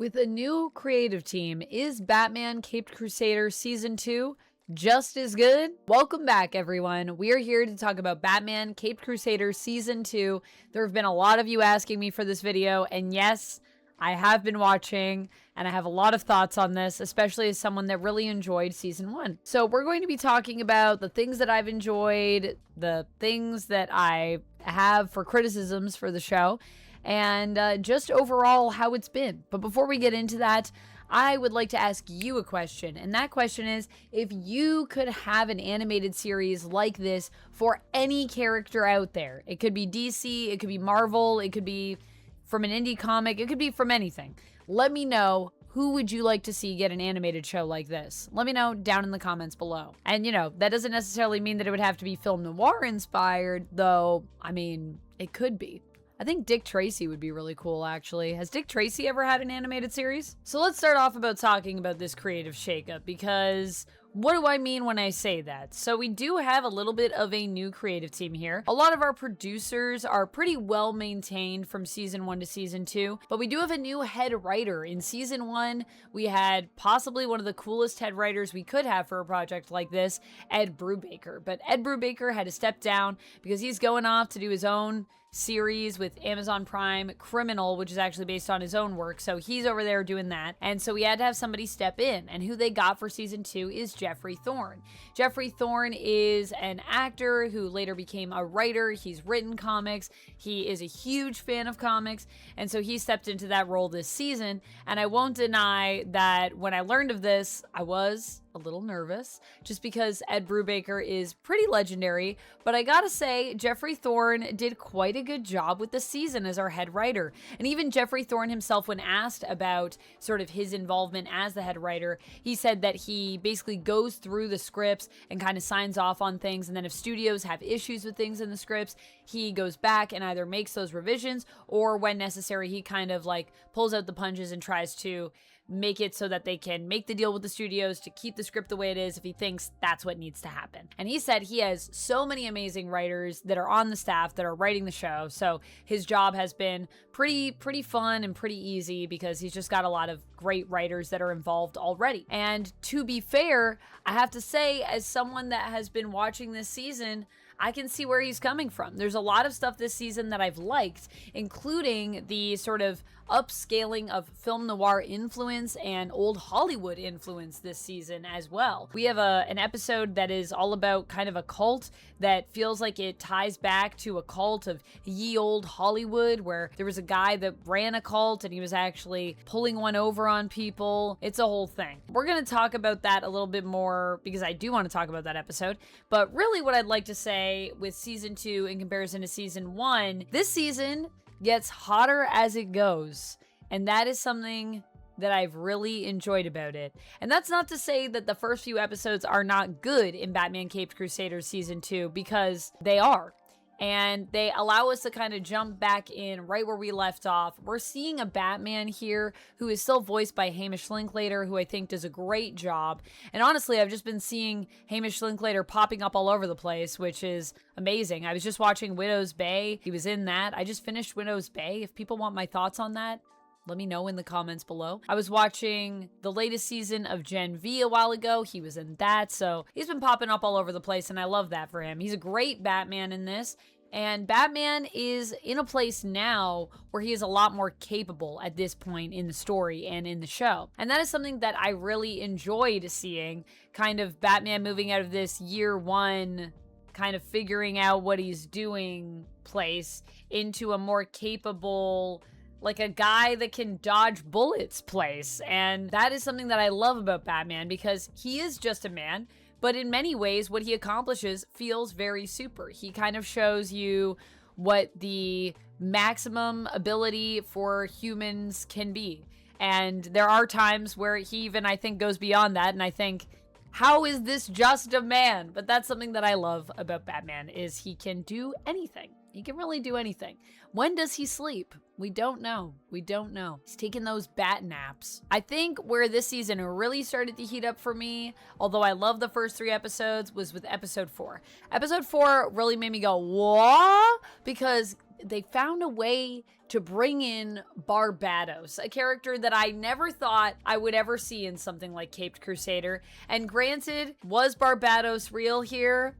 With a new creative team, is Batman Caped Crusader Season 2 just as good? Welcome back, everyone. We are here to talk about Batman Caped Crusader Season 2. There have been a lot of you asking me for this video, and yes, I have been watching, and I have a lot of thoughts on this, especially as someone that really enjoyed Season 1. So we're going to be talking about the things that I've enjoyed, the things that I have for criticisms for the show, and just overall how it's been. But before we get into that, I would like to ask you a question, and that question is, if you could have an animated series like this for any character out there, it could be DC, it could be Marvel, it could be from an indie comic, it could be from anything. Let me know, who would you like to see get an animated show like this? Let me know down in the comments below. And that doesn't necessarily mean that it would have to be film noir inspired, though, I mean, it could be. I think Dick Tracy would be really cool, actually. Has Dick Tracy ever had an animated series? So let's start off about talking about this creative shakeup, because what do I mean when I say that? So we do have a little bit of a new creative team here. A lot of our producers are pretty well maintained from Season 1 to Season 2, but we do have a new head writer. In Season 1, we had possibly one of the coolest head writers we could have for a project like this, Ed Brubaker. But Ed Brubaker had to step down because he's going off to do his own series with Amazon Prime, Criminal, which is actually based on his own work. So he's over there doing that. And so we had to have somebody step in. And who they got for Season 2 is Jeffrey Thorn. Jeffrey Thorn is an actor who later became a writer. He's written comics. He is a huge fan of comics. And so he stepped into that role this season. And I won't deny that when I learned of this, I was a little nervous, just because Ed Brubaker is pretty legendary, but I gotta say, Jeffrey Thorn did quite a good job with the season as our head writer. And even Jeffrey Thorn himself, when asked about sort of his involvement as the head writer, he said that he basically goes through the scripts and kind of signs off on things, and then if studios have issues with things in the scripts, he goes back and either makes those revisions, or when necessary, he kind of like pulls out the punches and tries to make it so that they can make the deal with the studios to keep the script the way it is if he thinks that's what needs to happen. And he said he has so many amazing writers that are on the staff that are writing the show, so his job has been pretty fun and pretty easy because he's just got a lot of great writers that are involved already. And to be fair, I have to say, as someone that has been watching this season, I can see where he's coming from. There's a lot of stuff this season that I've liked, including the sort of upscaling of film noir influence and old Hollywood influence this season as well. We have an episode that is all about kind of a cult that feels like it ties back to a cult of ye old Hollywood, where there was a guy that ran a cult and he was actually pulling one over on people. It's a whole thing. We're going to talk about that a little bit more because I do want to talk about that episode. But really what I'd like to say with Season 2 in comparison to Season 1, this season gets hotter as it goes. And that is something that I've really enjoyed about it. And that's not to say that the first few episodes are not good in Batman Caped Crusader Season 2, because they are. And they allow us to kind of jump back in right where we left off. We're seeing a Batman here who is still voiced by Hamish Linklater, who I think does a great job. And honestly, I've just been seeing Hamish Linklater popping up all over the place, which is amazing. I was just watching Widow's Bay. He was in that. I just finished Widow's Bay. If people want my thoughts on that, let me know in the comments below. I was watching the latest season of Gen V a while ago. He was in that. So he's been popping up all over the place, and I love that for him. He's a great Batman in this. And Batman is in a place now where he is a lot more capable at this point in the story and in the show. And that is something that I really enjoyed seeing, kind of Batman moving out of this year one, kind of figuring out what he's doing place into a more capable, like a guy that can dodge bullets place. And that is something that I love about Batman, because he is just a man. But in many ways, what he accomplishes feels very super. He kind of shows you what the maximum ability for humans can be. And there are times where he even, I think, goes beyond that. And I think, how is this just a man? But that's something that I love about Batman, is he can do anything. He can really do anything. When does he sleep? We don't know. We don't know. He's taking those bat naps. I think where this season really started to heat up for me, although I love the first 3 episodes, was with episode 4. Episode 4 really made me go, what? Because they found a way to bring in Barbatos, a character that I never thought I would ever see in something like Caped Crusader. And granted, was Barbatos real here?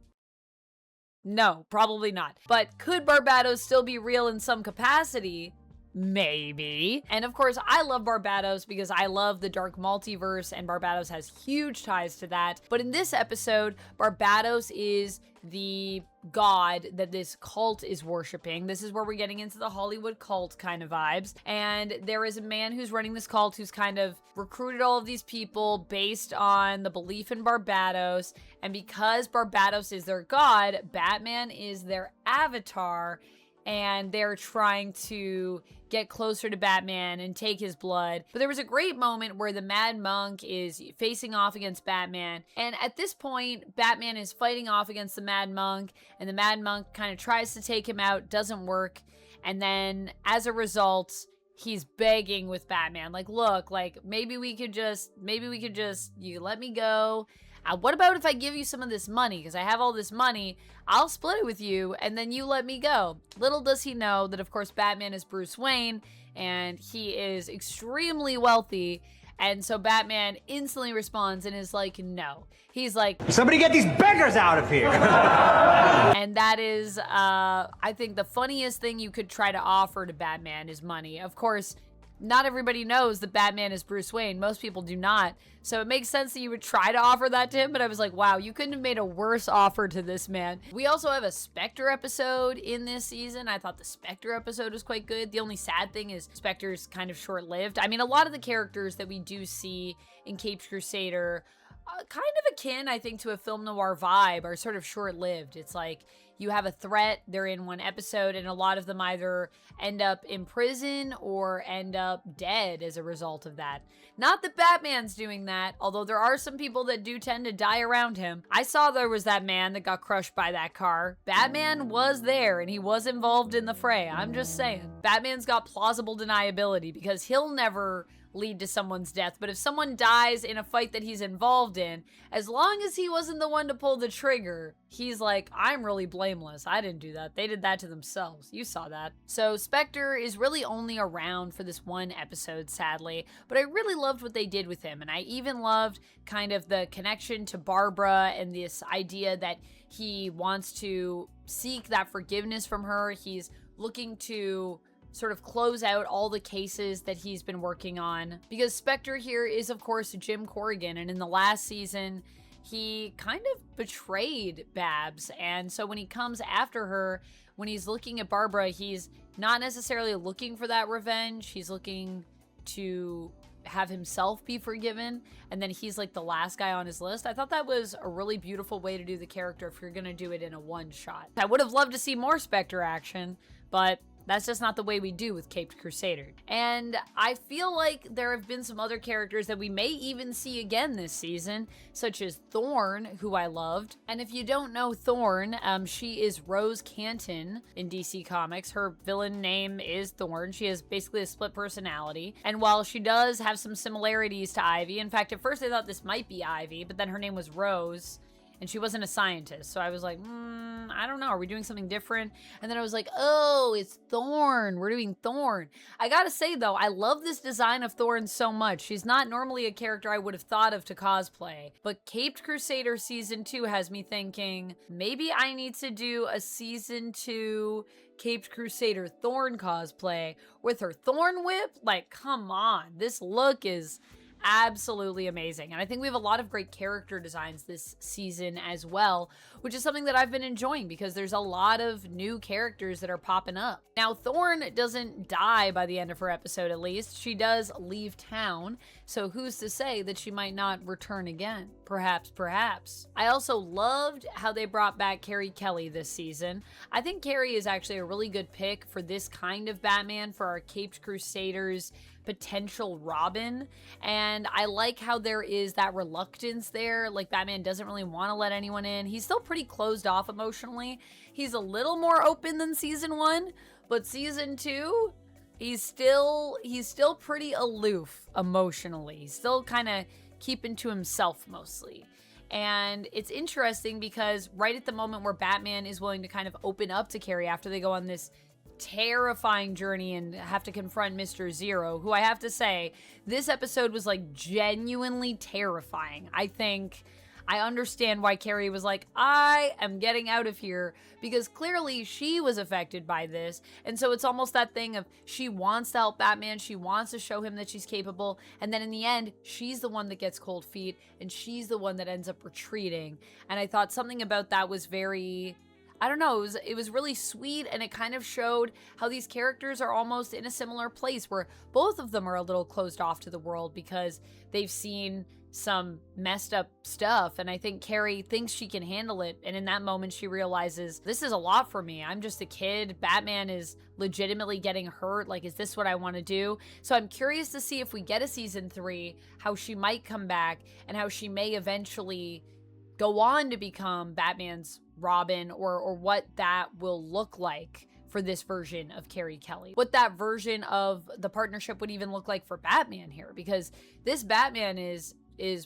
No, probably not. But could Barbatos still be real in some capacity? Maybe. And of course, I love Barbatos because I love the Dark Multiverse, and Barbatos has huge ties to that. But in this episode, Barbatos is the god that this cult is worshiping. This is where we're getting into the Hollywood cult kind of vibes. And there is a man who's running this cult who's kind of recruited all of these people based on the belief in Barbatos. And because Barbatos is their god, Batman is their avatar. And they're trying to get closer to Batman and take his blood. But there was a great moment where the Mad Monk is facing off against Batman. And at this point, Batman is fighting off against the Mad Monk. And the Mad Monk kind of tries to take him out, doesn't work. And then as a result, he's begging with Batman. Like, look, like, maybe we could just, you let me go. What about if I give you some of this money? Because I have all this money. I'll split it with you, and then you let me go. Little does he know that, of course, Batman is Bruce Wayne, and he is extremely wealthy. And so Batman instantly responds and is like, no. He's like, somebody get these beggars out of here. And that is, I think, the funniest thing you could try to offer to Batman is money. Of course, not everybody knows that Batman is Bruce Wayne. Most people do not. So it makes sense that you would try to offer that to him, but I was like, wow, you couldn't have made a worse offer to this man. We also have a Spectre episode in this season. I thought the Spectre episode was quite good. The only sad thing is Spectre's kind of short-lived. I mean, a lot of the characters that we do see in Caped Crusader, kind of akin, I think, to a film noir vibe, are sort of short-lived. It's like, you have a threat, they're in one episode, and a lot of them either end up in prison or end up dead as a result of that. Not that Batman's doing that, although there are some people that do tend to die around him. I saw there was that man that got crushed by that car. Batman was there, and he was involved in the fray. I'm just saying. Batman's got plausible deniability because he'll never lead to someone's death, but if someone dies in a fight that he's involved in, as long as he wasn't the one to pull the trigger, he's like, I'm really blameless. I didn't do that. They did that to themselves. You saw that. So Spectre is really only around for this one episode, sadly, but I really loved what they did with him, and I even loved kind of the connection to Barbara and this idea that he wants to seek that forgiveness from her. He's looking to sort of close out all the cases that he's been working on. Because Spectre here is, of course, Jim Corrigan, and in the last season, he kind of betrayed Babs, and so when he comes after her, when he's looking at Barbara, he's not necessarily looking for that revenge. He's looking to have himself be forgiven, and then he's like the last guy on his list. I thought that was a really beautiful way to do the character if you're gonna do it in a one-shot. I would have loved to see more Spectre action, but that's just not the way we do with Caped Crusader. And I feel like there have been some other characters that we may even see again this season, such as Thorn, who I loved. And if you don't know Thorn, she is Rose Canton in DC Comics. Her villain name is Thorn. She has basically a split personality. And while she does have some similarities to Ivy, in fact, at first I thought this might be Ivy, but then her name was Rose, and she wasn't a scientist. So I was like, I don't know. Are we doing something different? And then I was like, oh, it's Thorn. We're doing Thorn. I gotta say, though, I love this design of Thorn so much. She's not normally a character I would have thought of to cosplay. But Caped Crusader Season 2 has me thinking, maybe I need to do a Season 2 Caped Crusader Thorn cosplay with her Thorn whip. Like, come on. This look is absolutely amazing. And I think we have a lot of great character designs this season as well, which is something that I've been enjoying because there's a lot of new characters that are popping up. Now, Thorn doesn't die by the end of her episode, at least. She does leave town, so who's to say that she might not return again? Perhaps. I also loved how they brought back Carrie Kelley this season. I think Carrie is actually a really good pick for this kind of Batman, for our Caped Crusaders potential Robin, and I like how there is that reluctance there. Like, Batman doesn't really want to let anyone in. He's still pretty closed off emotionally. He's a little more open than season 1, but season 2, he's still pretty aloof emotionally. He's still kind of keeping to himself mostly. And it's interesting because right at the moment where Batman is willing to kind of open up to Carrie after they go on this terrifying journey and have to confront Mr. Zero, who I have to say, this episode was like genuinely terrifying. I think I understand why Carrie was like, I am getting out of here, because clearly she was affected by this. And so it's almost that thing of she wants to help Batman. She wants to show him that she's capable. And then in the end, she's the one that gets cold feet and she's the one that ends up retreating. And I thought something about that was very, I don't know, it was really sweet, and it kind of showed how these characters are almost in a similar place where both of them are a little closed off to the world because they've seen some messed up stuff. And I think Carrie thinks she can handle it. And in that moment, she realizes, this is a lot for me. I'm just a kid. Batman is legitimately getting hurt. Like, is this what I want to do? So I'm curious to see if we get a season 3, how she might come back and how she may eventually go on to become Batman's Robin, or what that will look like for this version of Carrie Kelley. What that version of the partnership would even look like for Batman here, because this Batman is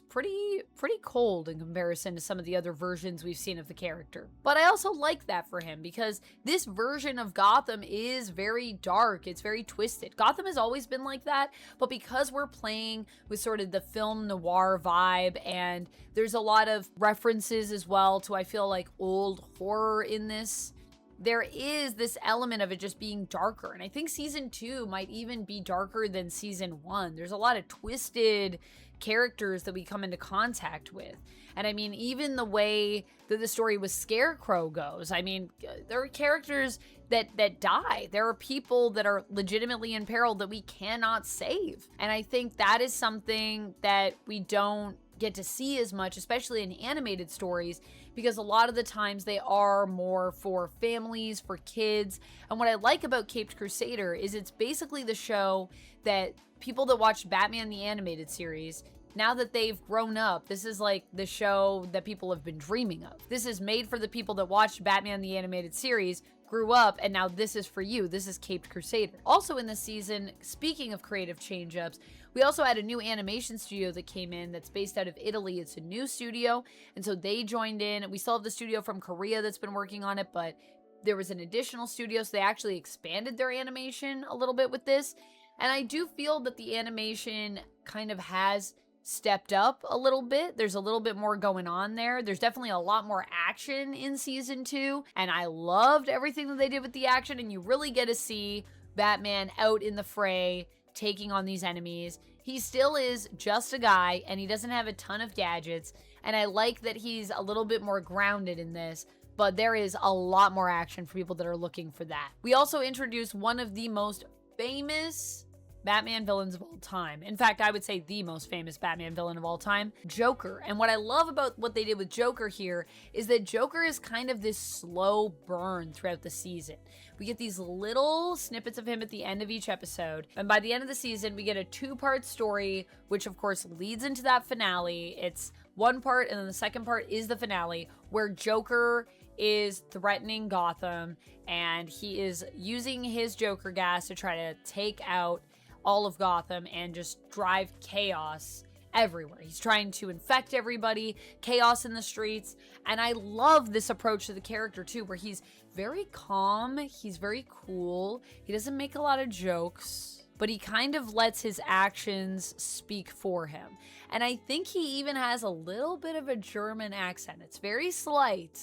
pretty cold in comparison to some of the other versions we've seen of the character. But I also like that for him, because this version of Gotham is very dark. It's very twisted. Gotham has always been like that, but because we're playing with sort of the film noir vibe, and there's a lot of references as well to, I feel like, old horror in this, there is this element of it just being darker. And I think season 2 might even be darker than season 1. There's a lot of twisted characters that we come into contact with. And I mean, even the way that the story with Scarecrow goes, I mean, there are characters that die. There are people that are legitimately in peril that we cannot save. And I think that is something that we don't get to see as much, especially in animated stories, because a lot of the times they are more for families, for kids. And what I like about Caped Crusader is it's basically the show that people that watched Batman the Animated Series, now that they've grown up, this is like the show that people have been dreaming of. This is made for the people that watched Batman the Animated Series, grew up, and now this is for you. This is Caped Crusader. Also in this season, speaking of creative change-ups, we also had a new animation studio that came in that's based out of Italy. It's a new studio, and so they joined in. We still have the studio from Korea that's been working on it, but there was an additional studio, so they actually expanded their animation a little bit with this. And I do feel that the animation kind of has stepped up a little bit. There's a little bit more going on there. There's definitely a lot more action in season 2, and I loved everything that they did with the action, and you really get to see Batman out in the fray, taking on these enemies. He still is just a guy, and he doesn't have a ton of gadgets, and I like that he's a little bit more grounded in this, but there is a lot more action for people that are looking for that. We also introduced one of the most famous Batman villains of all time. In fact, I would say the most famous Batman villain of all time, Joker. And what I love about what they did with Joker here is that Joker is kind of this slow burn throughout the season. We get these little snippets of him at the end of each episode. And by the end of the season, we get a 2-part story, which of course leads into that finale. It's one part, and then the second part is the finale, where Joker is threatening Gotham, and he is using his Joker gas to try to take out all of Gotham and just drive chaos everywhere. He's trying to infect everybody, chaos in the streets, and I love this approach to the character too, where he's very calm, he's very cool, he doesn't make a lot of jokes, but he kind of lets his actions speak for him. And I think he even has a little bit of a German accent. It's very slight,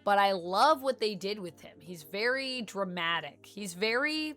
but I love what they did with him. He's very dramatic. He's very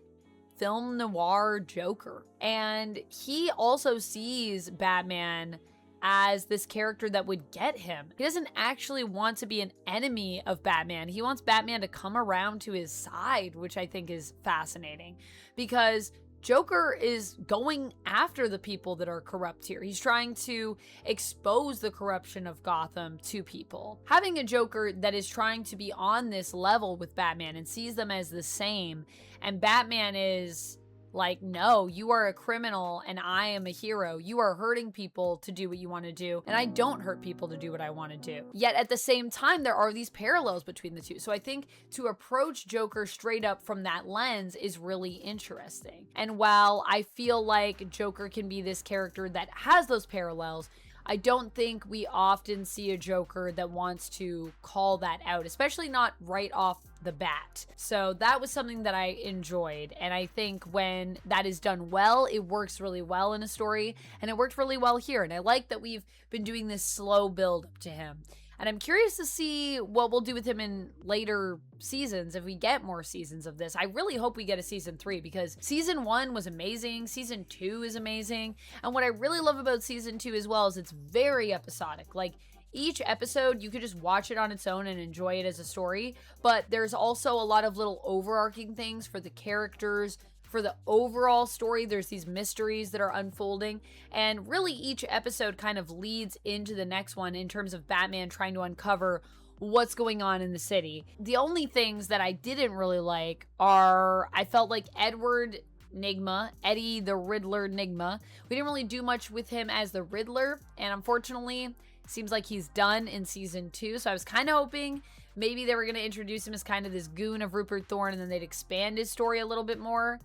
film noir Joker. And he also sees Batman as this character that would get him. He doesn't actually want to be an enemy of Batman. He wants Batman to come around to his side, which I think is fascinating, because Joker is going after the people that are corrupt here. He's trying to expose the corruption of Gotham to people. Having a Joker that is trying to be on this level with Batman and sees them as the same, and Batman is like, no, you are a criminal and I am a hero. You are hurting people to do what you want to do, and I don't hurt people to do what I want to do. Yet at the same time, there are these parallels between the two. So I think to approach Joker straight up from that lens is really interesting. And while I feel like Joker can be this character that has those parallels, I don't think we often see a Joker that wants to call that out, especially not right off the Bat. So that was something that I enjoyed. And I think when that is done well, it works really well in a story. And it worked really well here. And I like that we've been doing this slow build up to him. And I'm curious to see what we'll do with him in later seasons, if we get more seasons of this. I really hope we get a season 3, because season 1 was amazing. Season 2 is amazing. And what I really love about season 2 as well is it's very episodic. Like, each episode, you could just watch it on its own and enjoy it as a story. But there's also a lot of little overarching things for the characters. For the overall story, there's these mysteries that are unfolding, and really each episode kind of leads into the next one in terms of Batman trying to uncover what's going on in the city. The only things that I didn't really like are, I felt like Edward Nygma, Eddie the Riddler Nygma, we didn't really do much with him as the Riddler, and unfortunately, seems like he's done in season 2, so I was kind of hoping maybe they were going to introduce him as kind of this goon of Rupert Thorn, and then they'd expand his story a little bit more.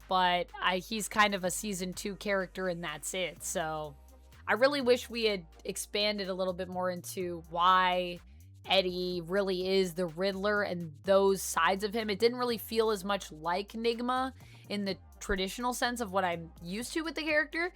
But he's kind of a season 2 character, and that's it. So I really wish we had expanded a little bit more into why Eddie really is the Riddler and those sides of him. It didn't really feel as much like Nygma in the traditional sense of what I'm used to with the character.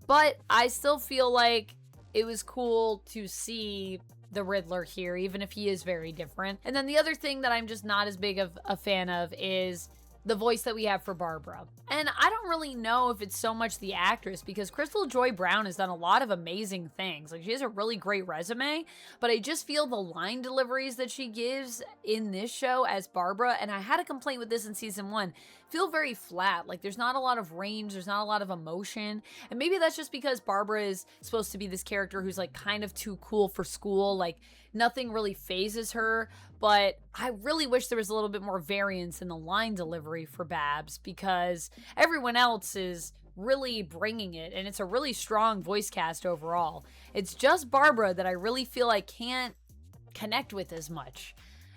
But I still feel like it was cool to see the Riddler here, even if he is very different. And then the other thing that I'm just not as big of a fan of is the voice that we have for Barbara. And I don't really know if it's so much the actress, because Crystal Joy Brown has done a lot of amazing things. Like, she has a really great resume, but I just feel the line deliveries that she gives in this show as Barbara, and I had a complaint with this in season 1, feel very flat. Like, there's not a lot of range, there's not a lot of emotion. And maybe that's just because Barbara is supposed to be this character who's like kind of too cool for school, like nothing really phases her. But I really wish there was a little bit more variance in the line delivery for Babs, because everyone else is really bringing it, and it's a really strong voice cast overall. It's just Barbara that I really feel I can't connect with as much.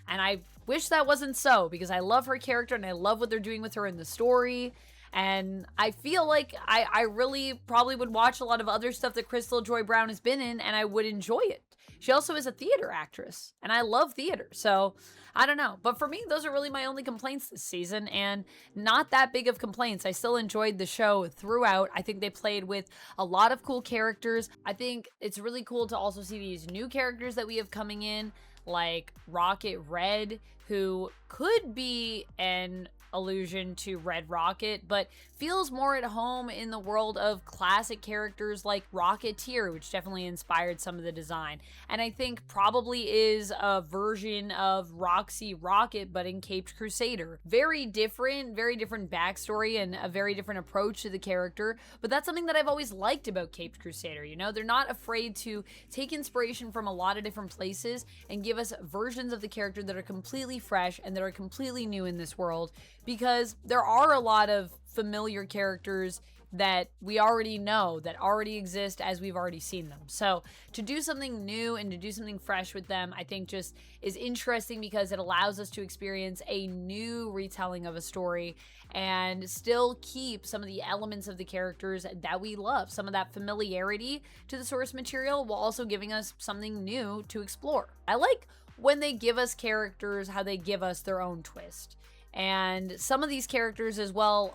And I wish that wasn't so, because I love her character and I love what they're doing with her in the story. And I feel like I really probably would watch a lot of other stuff that Crystal Joy Brown has been in, and I would enjoy it. She also is a theater actress, and I love theater, so I don't know. But for me, those are really my only complaints this season, and not that big of complaints. I still enjoyed the show throughout. I think they played with a lot of cool characters. I think it's really cool to also see these new characters that we have coming in, like Rocket Red, who could be an allusion to Red Rocket, but feels more at home in the world of classic characters like Rocketeer, which definitely inspired some of the design. And I think probably is a version of Roxy Rocket, but in Caped Crusader. Very different backstory and a very different approach to the character, but that's something that I've always liked about Caped Crusader. You know, they're not afraid to take inspiration from a lot of different places and give us versions of the character that are completely fresh and that are completely new in this world, because there are a lot of familiar characters that we already know, that already exist as we've already seen them. So to do something new and to do something fresh with them, I think just is interesting, because it allows us to experience a new retelling of a story and still keep some of the elements of the characters that we love, some of that familiarity to the source material, while also giving us something new to explore. I like when they give us characters, how they give us their own twist. And some of these characters as well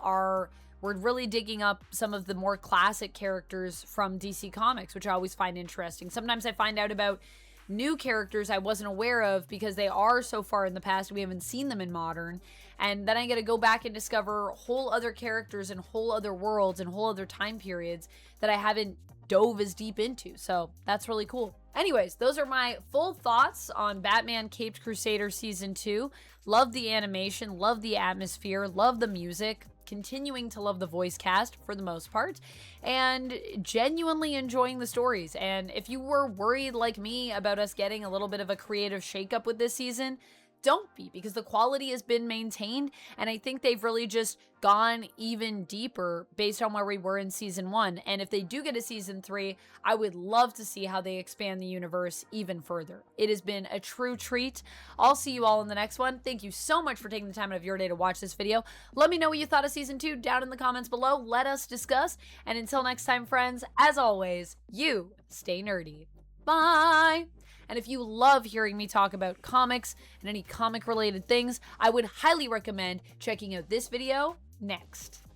we're really digging up some of the more classic characters from DC Comics, which I always find interesting. Sometimes I find out about new characters I wasn't aware of because they are so far in the past, we haven't seen them in modern. And then I get to go back and discover whole other characters and whole other worlds and whole other time periods that I haven't dove as deep into. So that's really cool. Anyways, those are my full thoughts on Batman Caped Crusader Season 2. Love the animation, love the atmosphere, love the music, continuing to love the voice cast for the most part, and genuinely enjoying the stories. And if you were worried like me about us getting a little bit of a creative shakeup with this season, don't be, because the quality has been maintained, and I think they've really just gone even deeper based on where we were in season 1. And if they do get a season 3, I would love to see how they expand the universe even further. It has been a true treat. I'll see you all in the next one. Thank you so much for taking the time out of your day to watch this video. Let me know what you thought of season 2 down in the comments below. Let us discuss. And until next time, friends, as always, you stay nerdy. Bye! And if you love hearing me talk about comics and any comic related things, I would highly recommend checking out this video next.